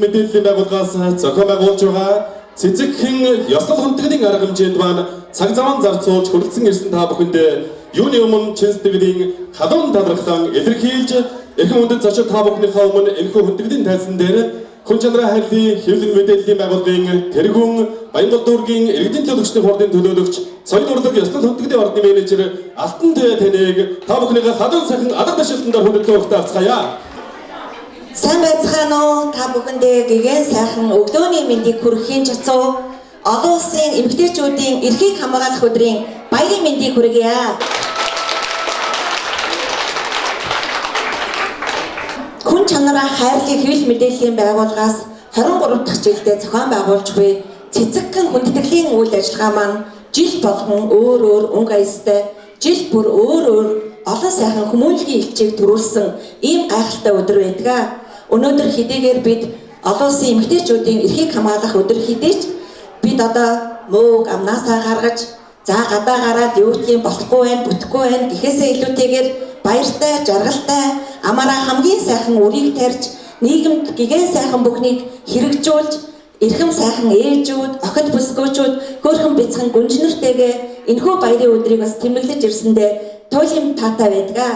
Мэдээллийн байгууллагаас зохион байгуулж байгаа цэцэгхэн ёслол хөнтгөлийн арга хэмжээнд маань цаг заван зарцуулж хүрэлцэн ирсэн та бүхэндээ юуны өмнө чин сэтгэлийн халуун талархлан илэрхийлж эрхэм үндэт зочид та бүхнийхээ өмнө энэхүү хөнтгөлийн тайзан дээр хүн чанарын хайрлын хэвлэл мэдээллийн байгууллагын тэргүүн Баянгол дүүргийн иргэдийн төлөөлөгчдийн хурдын төлөөлөгч соёл урлаг ёслол хөнтгөлийн ордны менежер Алтан таныг та бүхнийхээ халуун сайхан алга ташилтанд хүндэтгэн өгтөө авцгаая. Сайн байцгаана уу? Та бүхэндээ гэгэн сайхан өглөөний мэндийг хүргэхийн чацуу олон улсын эмэгтэйчүүдийн эрхийг хамгаалах өдрийн баярын мэндийг хүргье. Хүн чанараа хайрлын хэвлэл мэдээллийн байгууллагаас 23 дахь жилдээ зохион байгуулж буй цэцэгхэн хүндэтгэлийн үйл ажиллагаа маань жил болгон өөр өнгө аястай жил бүр өөр олон сайхан хүмүүнлэгийн элчийг төрүүлсэн ийм гайхалтай өдөр байдаг. Өнөөдөр хэдийгээр бид олон улсын эмэгтэйчүүдийн эрхийг хамгаалах өдөр хэдийч бид одоо мөөг амнаасаа гаргаж за гадаа гараад юу гэдгийг болохгүй байх, бүтэхгүй байх гэхээсээ илүүтэйгээр баяртай, жаргалтай, амаараа хамгийн сайхан үрийг тарьж нийгэмд гэгэн сайхан бүхнийг хэрэгжүүлж эрхэм сайхан ээжүүд, охид бүсгүүчүүд хөөрхөн бяцхан гүнжнэртэйгээ энэхүү баярын өдрийг бас тэмдэглэж ирсэндээ туйлын таатай байдаг.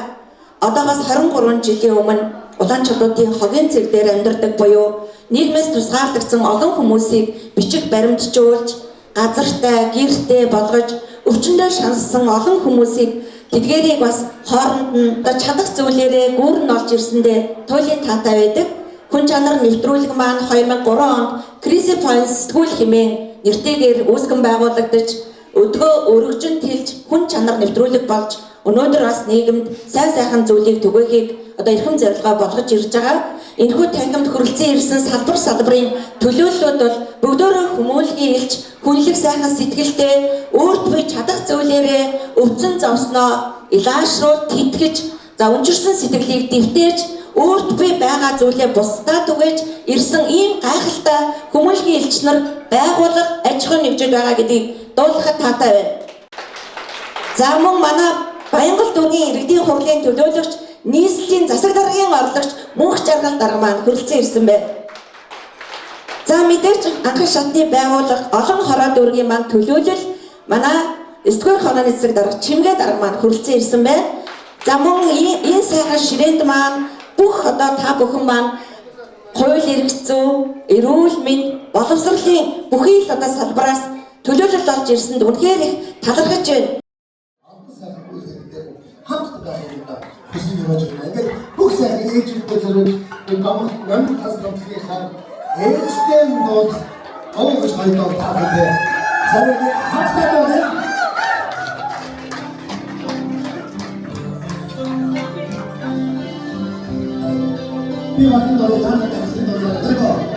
Одоогоос 23 жилийн өмнө Улаанчуудын хогийн цэг дээр амьдардаг буюу нийгмээс тусгаарлагдсан олон хүмүүсийг бичиг баримтжуулж, газартай, гэртэй болгож өвчнөөр шанссан олон хүмүүсийг тэдгээрийг бас хооронд нь чадах зүйлээрээ гүүрэн олж ирсэндээ туйлын таатай байдаг. Хүн чанар нэвтрүүлэг маань 2003 онд Crisis Point сэтгүүл хэмээн нэртэйгээр үүсгэн байгуулагдаж өдгөө өргөжин тэлж хүн чанар нэвтрүүлэг болж өнөөдөр бас нийгэмд сайн сайхан зүйлийг түгээхийг одоо эрхэм зорилгоо болгож ирж байгаа. Энэхүү танхимд хүрэлцэн ирсэн салбарын төлөөллүүд бол бүгдөө хүмүүнлэгийн элч хүнлэг сайхан сэтгэлтэй өөрт буй чадах зүйлээрээ өвцөн зовсноо илаашруулж тэтгэж за өнчирсэн сэтгэлийг дэвтээж өөрт буй байгаа зүйлээ бусдад түгээж ирсэн ийм гайхалтай хүмүүнлэгийн элч нар байгууллага аж ахуйн нэгжид байгаа гэдгийг дуулахад таатай байна. За мөн манай Баянгол дүүргийн иргэдийн хурлын төлөөлөгч нийслэлийн засаг даргын орлогч мөнх жаргал дарга маань хүрэлцэн ирсэн байна. За мэдээж анхан шатны байгууллага олон хороо дүүргийн маань төлөөлөл манай 9-р хорооны засаг дарга Чимгээ дарга маань хүрэлцэн ирсэн байна. За мөн энэ сайхан ширээнд маань бүх одоо та бүхэн маань хууль эрх зүй, эрүүл мэнд, боловсролын бүхий л одоо салбараас төлөөлөл олж ирсэнд үнэхээр их талархаж байна. Хамт байгуулагдаад хийж явж байна. Ингээд бүх сайхан ээжүүдтэй зэрэг номын тас номтлынхаа ээжтэй дууд овгож хайдаа таахад зэрэг хаттай дууд би матин дууд таахад гэсэн дууд дөрөв.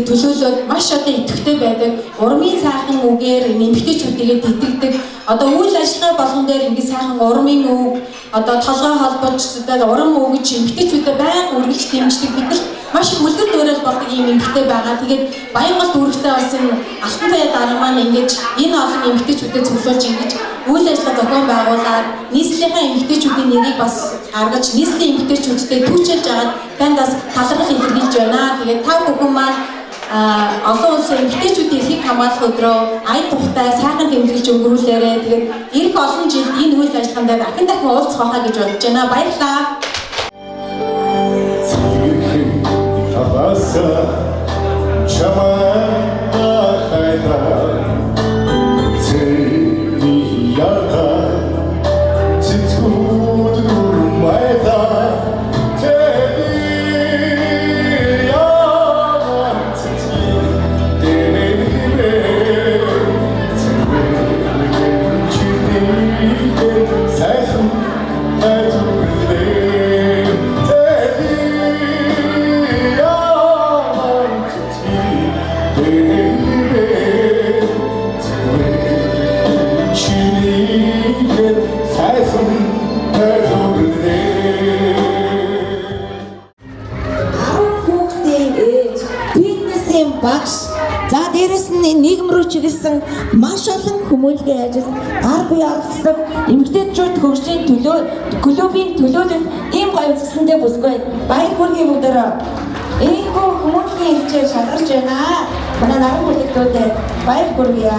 төлөөлөөд маш одоо идэвхтэй байдаг. Урмын сайхан үгээр нэмэгтэйчүүдийгээ дидэгдэг. Одоо үйл ажиллагаа болгон дээр ингээд сайхан урмын үг, одоо толгой холбоочдод урам үг гэж нэмэгтэйчүүдэд байнга үргэлж дэмждэг. Бид нар маш их үлгэр дуурайл болдог юм нэмэгтэй байгаа. Тэгээд Баянгалт үүрэгтэй бас энэ алтан цай дарга маань ингээд энэ олон нэмэгтэйчүүдэд зөвлөж ингэж үйл ажиллагаа зохион байгуулаад нийслэлийн эмэгтэйчүүдийн нэрийг бас гаргаж нийслэлийн эмэгтэйчүүдтэй түүчилж агаад танд бас талархал илэрхийлж байна. Тэгээд та бүхэн маань олон улсын эмэгтэйчүүдийн эрхийг хамгаалах өдрөө ая тухтай сайхан тэмдэглэж өнгөрүүлээрэй. Тэгээд эх олон жилд энэ үйл ажиллагаанд дахин уулзах байхаа гэж бодож байна. Баярлалаа. Багш за дээрэс нь нийгэм рүү чиглэсэн маш олон хүмүүнлэгийн ажил гар буй оролцдог эмэгтэйчүүд хөгжлийн төлөө клубын төлөөлөл ийм гоё үзэсгэлэнтэй бүсгүй баяр хүргэе бүгдээрээ иймэрхүү хүмүүнлэгийн хэмжээ шалгарч байна. Манай наран бүлэгтүүдэд баяр хүргэе.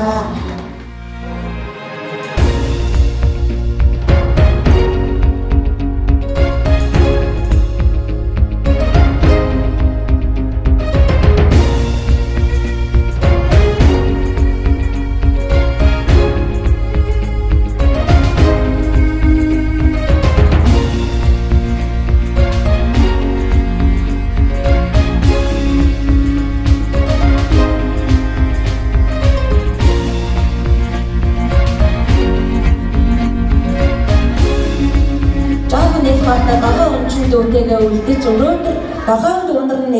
Дүүтэйгээ үлдэж өнөөдөр 7 өнөр нь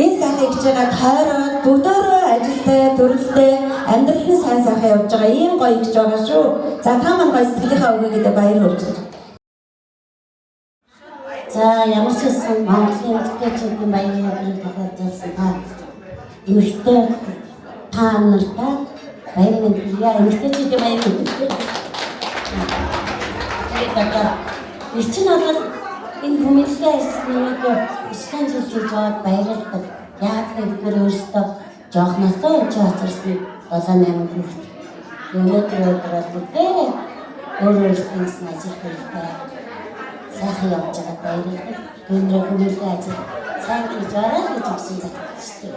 энэ сайхан хичээгээ тойроод бүгдөө ажилтай, төрөлтэй, амьдралын сайн сайхан явж байгаа ийм гоё гэж байгаа шүү. За та маань гоё сэтгэлийнхаа үгээгээ баяр хүргэе. За ямар ч гэсэн Монголын эмэгтэйчүүдийн баярын өдрийг тохиолдуулсан та эмэгтэй та нартай баярын өдрийг эмэгтэйчүүдийн баярын өдрийг Ирчин аваад энэ хүмүүстээ ажилласныгаа исланд жилж аваад баярлалдаг. Яг тэр өөрөөсөө жоохносоо энэ хацарсан 7-8 хүүхэд. Өнөөдөр бүгдээ өөрөөсөө ажил хийдэг. Сайхан явж байгаа баярлалдаг. Өнөөдөр хүмүүстээ ажил сайн хийж байгаа гэж хэлсэн загтчихжээ.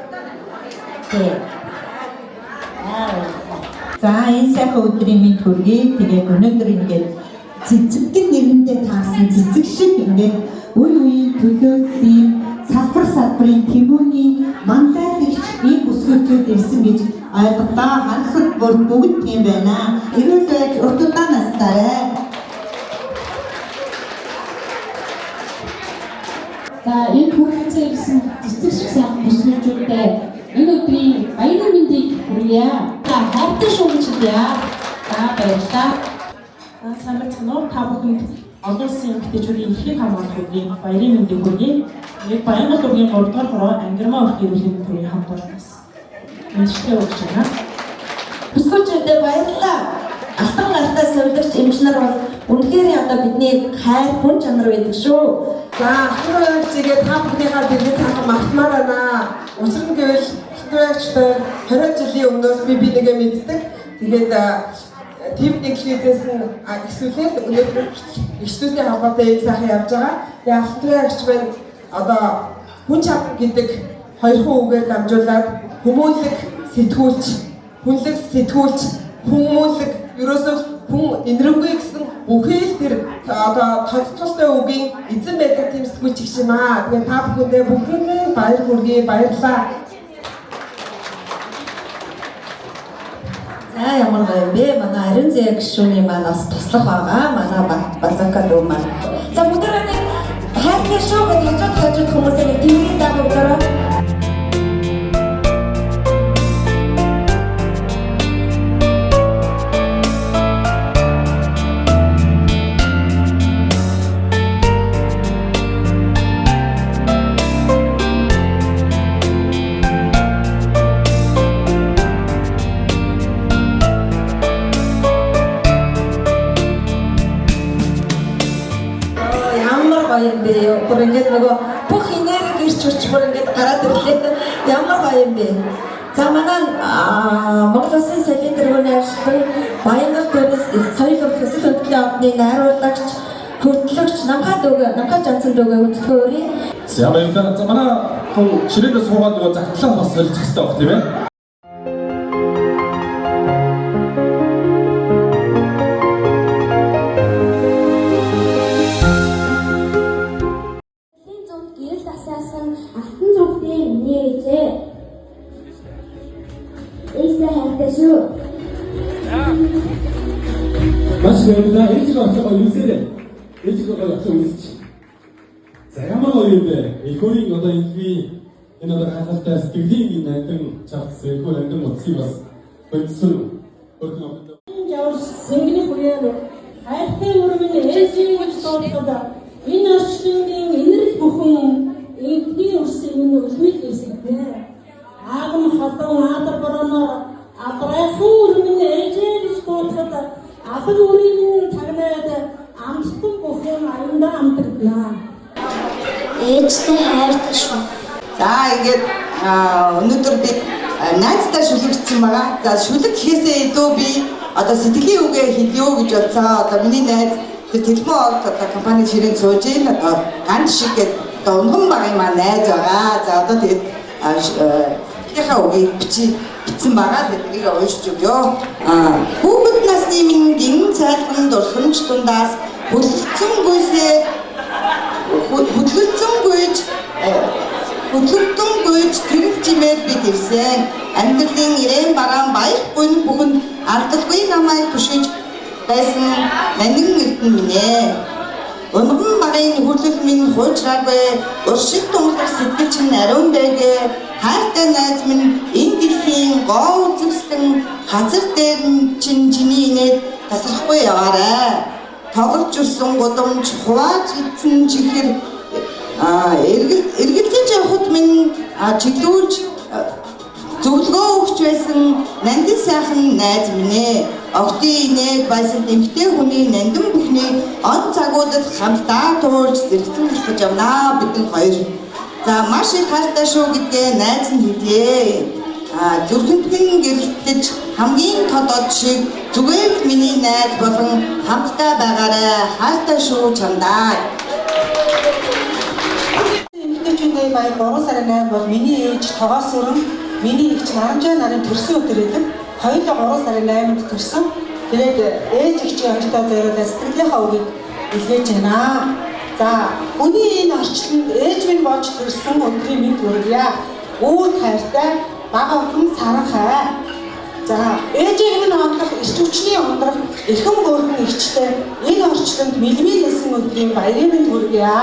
За энэ сайхан өдрийн минь хүргэе. Тэгээд өнөөдөр ингээд цэцэгэн нэрэндээ таасан цэцэг шиг ингээд үе үеийн төлөөллийн салбарын тэмүүний мандатч ийм бүсгүүчүүд ирсэн гэж ойлголоо. Харахад бүгд тийм байна. Эрүүл байж урт удаан настаарай. За энэ хүрэлцээ ирсэн цэцэг шиг сайхан бүсгүүчүүдээ энэ өдрийн баярын мэндийг хүргье. За хайртай шүүмжлэе. За баярлалаа. Санагцноо та бүхэнд олон улсын эмэгтэйчүүдийн эрхийг хамгаалах үеийн баярын мэндийг хүргэе. Яг Баянгал өвгийн 3 дугаар хороо ангирмаа өрх ирүүлэн төрийн хамгаалснаас мэдчилгээ өгч байна. Бүсгүүчүүдэд баярлалаа. Алтан гартаа сувлагч эмчнэр бол үнэхээр одоо бидний хайр хүн чанар байдаг шүү. За ахын үеийгээ та бүхнийхээ бидний цаахан мартмаар байна. Учир нь гэвэл хэтвэгчтэй 20 жилийн өмнөөс би нэгэ мэддэг. Тэгээд тэм нэглэлээс нь эсвэл өнөөдөр ихсүүсийн хамгаалалтаа ийм сайхан явж байгаа. Тэгээд ахын байна одоо хүн чанар гэдэг хоёрхан үгээр дамжуулаад хүмүүнлэг сэтгүүлч, хүнлэг сэтгүүлч, хүмүүнлэг ерөөсөө хүн энэргүй гэсэн үхэл тэр одоо тодтолтой үгийн эзэн байдаг тийм сэтгүүлч гэж юм аа. Тэгээд та бүхэндээ бүгдээ баяр хүргэе, баярлалаа. За ямар гоё юм бэ? Манай Ариун Зээг гишүүний манаас туслах байгаа. Манай Базака дүү маань. За бүгдээ нэг хайртай шүү гэж хажууд хүмүүсээ тэмдэглэн дагуулаарай. Бүр ингээд нөгөө бүх энерги ирч хүч бүр ингээд гараад ирлээ. Ямар гоё юм бэ? За манай Монгол Улсын соёлын тэргүүний ашиглан Баянгал дүүрээс соёл хөдөлгөөний ордны найруулагч хөтлөгч Намхад Жансан дөгөө хөтлөхөөрэй. За баярлалаа. За манай ширээдээ суугаад нөгөө загтлаа бас хэлцэх хэрэгтэй баг тийм ээ. Гэрэл асаасан алтан зүгтээ миний ээжээ. Ээжээ хайртай шүү. Маш баярлалаа. Ээжээ авах үсээрээ. Ээжээ авах үсч. За ямар гоё юм бэ? Эхөрийн одоо энэ одоо хасалтай сэтгэлийн найдан чавцсан эхөр найдан утсыг бас бодсон. Явж сэнгний хүрээнд хайртай өргөн ээжийн гэж дуудаад энэ орчлонгийн энерги бүхэн энгийн үсэн энэ үлмэл эсэгтэй. Агам хатан адар бороноор апрайхан өргөн ээжээ гэж дуудаад апл өрийн тагнаад амтсан бүхэн аюундаа амтагнаа. Ээжтэй хайртай шүү. За ингээд өнөөдөр би найзтай шүлэгдсэн байгаа. За шүлэг гэхээсээ илүү би одоо сэтгэлийн үгээ хэлье гэж бодсоо. Одоо миний найз телефон орд одоо компани ширээнд сууж ийн одоо ганц шиг одоо унган багын маань найз байгаа. За одоо тэгээд ихэнхээ үгийг бичсэн байгаа. Тэднийг уншиж өгье. Хүүхэд насны минь гин цайлган дурсамж дундаас хөдлөгдөнгүйж тэрэг чимээд бид ирсэн. Амьдралын ирээн бараан баяр гүн бүхэнд ардалгүй намайг түшиж байсан нандин эрдэн минь ээ. Унган багын хүрлэл минь хуучраагүй уршиг тунгалах сэтгэл чинь ариун байгээ. Хайртай найз минь энэ дэлхийн гоо үзэсгэлэн газар дээр чинь чиний инээд тасрахгүй яваарай. Тоглож ирсэн гудамж хувааж идсэн чихэр эргэлзэж явахд минь чиглүүлж зөвлөгөө өгч байсан нандин сайхан найз минь ээ. Огтын инээд байсан эмэгтэй хүний нандин бүхний он цагуудад хамтдаа туулж зэрэгцэн хүрч явнаа бидэн хоёр. За маш их хайртай шүү гэдгээ найз нь хэлье. Зүрхэнд минь гэрэлтэж хамгийн тодод шиг зүгээр миний найз болон хамтдаа байгаарай. Хайртай шүү чамдаа. Эмэгтэйчүүдийн баяр 3 сарын 8 бол миний ээж тогоос өрн миний эгч Нарамжаа нарын төрсөн өдөр гэдэг. Хоёулаа 3 сарын 8-нд төрсөн. Тэгээд ээж эгчийн хоёртоо зориулаад сэтгэлийнхаа үгийг илгээж байна. За хүний энэ орчлонд ээж минь болж төрсөн өдрийн мэд хүргье. Үүд хайртай бага охин Саранхай. За ээжийг минь онцлох эрч хүчний ундрах эрхэм хөөрхөн эгчтэй энэ орчлонд мэлмийн нэсэн өдрийн баярын мэд хүргье.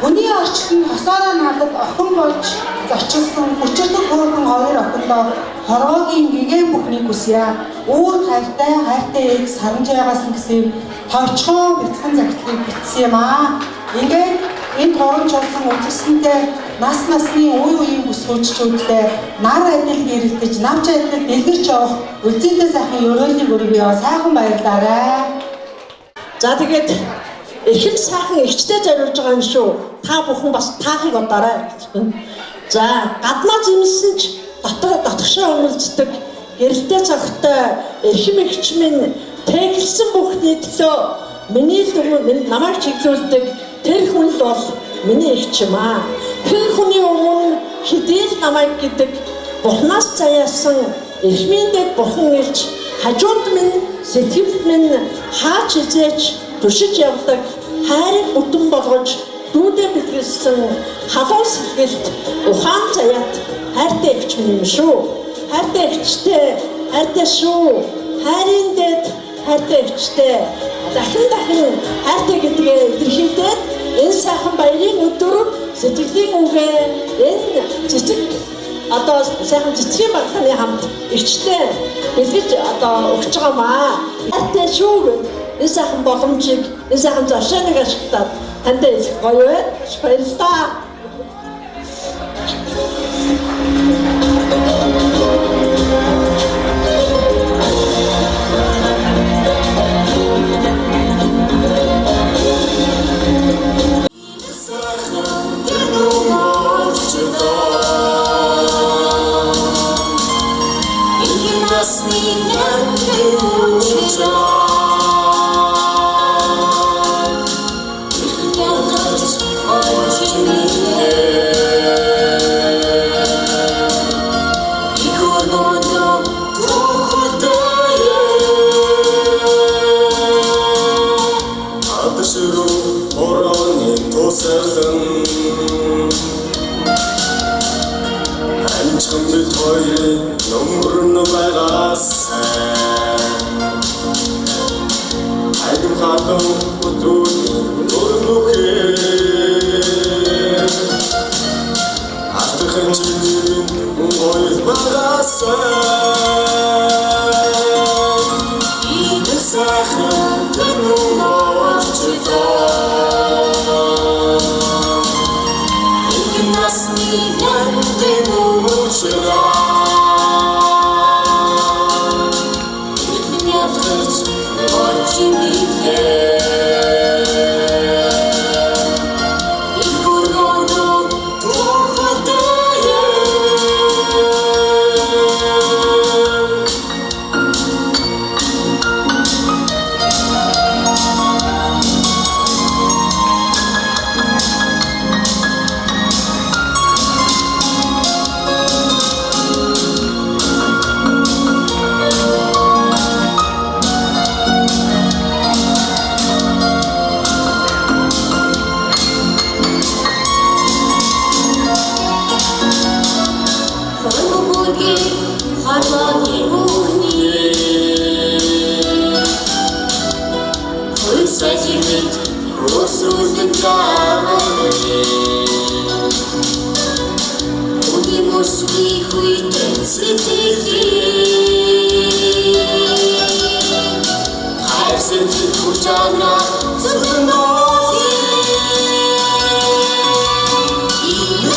Хүний орчлонд хосоороо надад охин болж зочилсон хүчтэй хөөрхөн хоёр охиндоо хорвоогийн гэгээн бүхнийг хүсье. Өөр хайртай ээж Саранжаагаас гэсэн товчхон бяцхан загтлыг бичсэн юм аа. Ингээд энэ торонч болсон үзэсгэлэнтэй нас насны үеийн бүсгүйчүүдтэй нар адил гэрэлтэж навч адил дэлгэрч явах үлзийтэй сайхан өрөөлийг өргөё. Сайхан баярлаарай. За тэгээд эрхэм сайхан эгчтэй зориулж байгаа юм шүү. Та бүхэн бас таахыг бодоорой. За гаднаа зэмлсэн ч дотгошоо өмөлцдөг гэрэлтэй цагтай эрхэм эгч минь тэглсэн бүхний төлөө миний намайг чиглүүлдэг тэр хүн л бол миний эгч юм аа. Хэн хүний өмнө хэдий л намайг гэдэг Бурханаас заяасан эрхмийн дэд Бурхан ирж хажууд минь сэтгэл минь хаач хизээч түшиж явдаг хайрыг бүтэн болгож дүүдээ бэлгэлсэн халуун сэтгэлд ухаан заяат хайртай эгч минь юм шүү. Хайртай эгчтэй хайртай шүү. Хайрын дэд хайртай эгчтэй дахин хайртай гэдгээ илэрхийлээд энэ сайхан баярын өдөр сэтгэлийн үгээ энэ цэцэг одоо сайхан цэцгийн багтааны хамт эгчтэй бэлгэж одоо өгч байгаамаа. Хайртай шүү. Энэ сайхан боломжийг энэ сайхан зоршооныг ашиглаад тандаа их гоё байна. Баярлалаа. Нас не хоёрын нөмөрн байгасан айгын хатан өдрийн нөрмөхээ алтхан чиний гоё байгасан энэ сайхан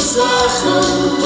Sakın